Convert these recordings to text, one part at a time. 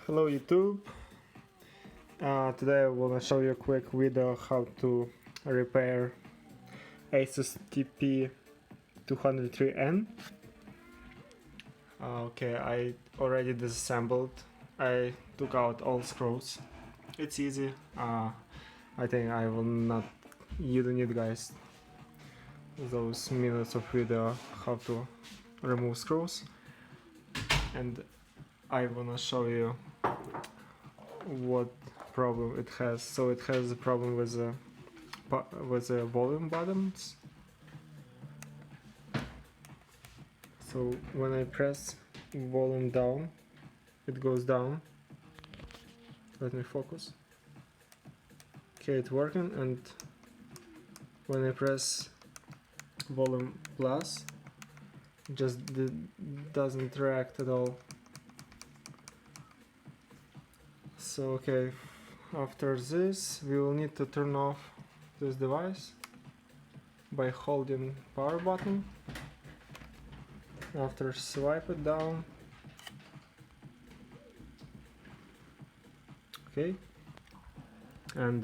Hello YouTube. Today I want to show you a quick video how to repair Asus TP203N. Okay, I already disassembled. I took out all screws. It's easy. I think I will not. You don't need, guys, those minutes of video how to remove screws. And I wanna show you what problem it has. So it has a problem with the volume buttons. So when I press volume down, it goes down. Let me focus. Okay, it's working. And when I press volume plus, it just doesn't react at all. So okay, after this we will need to turn off this device by holding power button. After, swipe it down. Okay, and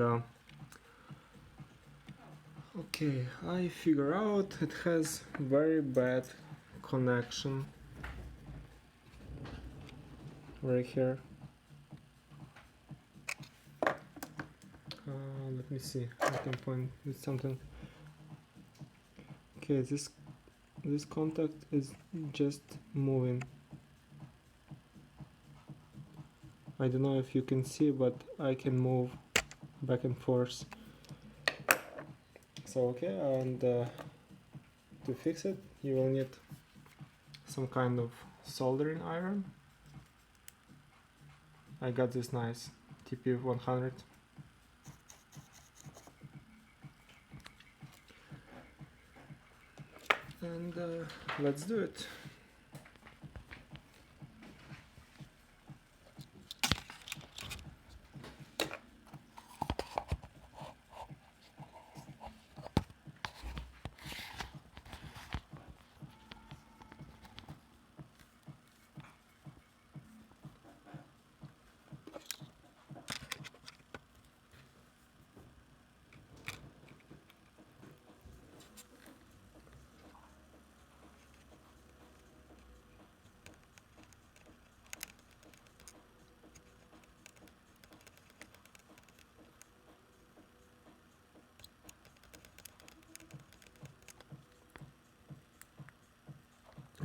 okay, I figure out it has very bad connection right here. Let me see, I can point with something. Okay, this contact is just moving. I don't know if you can see, but I can move back and forth. So okay, and to fix it you will need some kind of soldering iron. I got this nice TP100. And let's do it.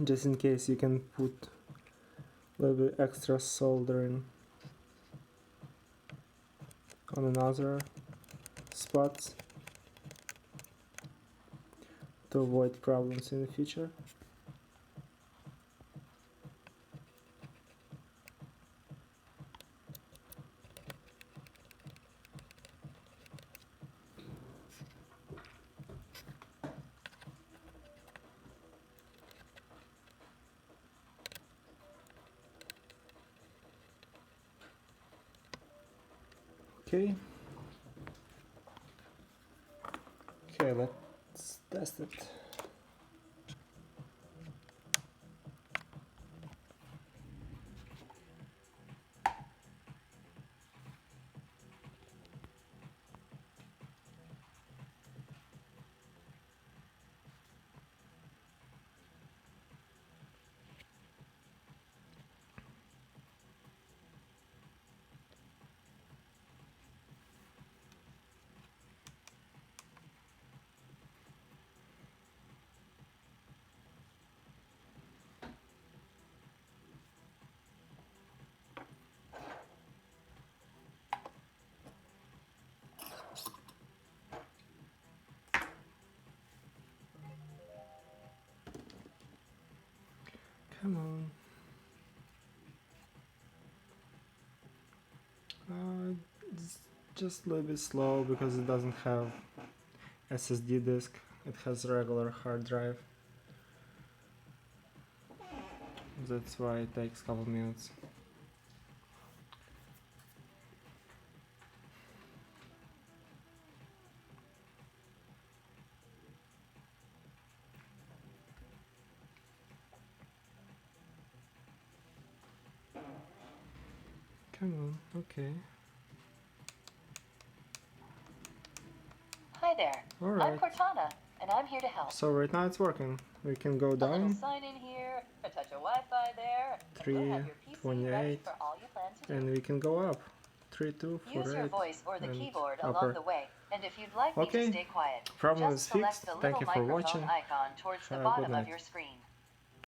Just in case, you can put a little bit extra soldering on another spots to avoid problems in the future. Okay. Okay, let's test it. Come on. It's just a little bit slow because it doesn't have SSD disk. It has a regular hard drive. That's why it takes a couple minutes. Come on, okay. Hi there. Alright. I'm Cortana, and I'm here to help. So right now it's working. We can go A little down. sign in here, a touch of Wi-Fi there, and we'll have your PC ready 328, for all you plan to do. and we can go up. 3, 2, 4, Use your 8, voice or the and keyboard upper. along the way, and if you'd like me to Okay, stay quiet, problem just is fixed. select the Thank little you for microphone watching. icon towards the Have a good bottom of night. your screen.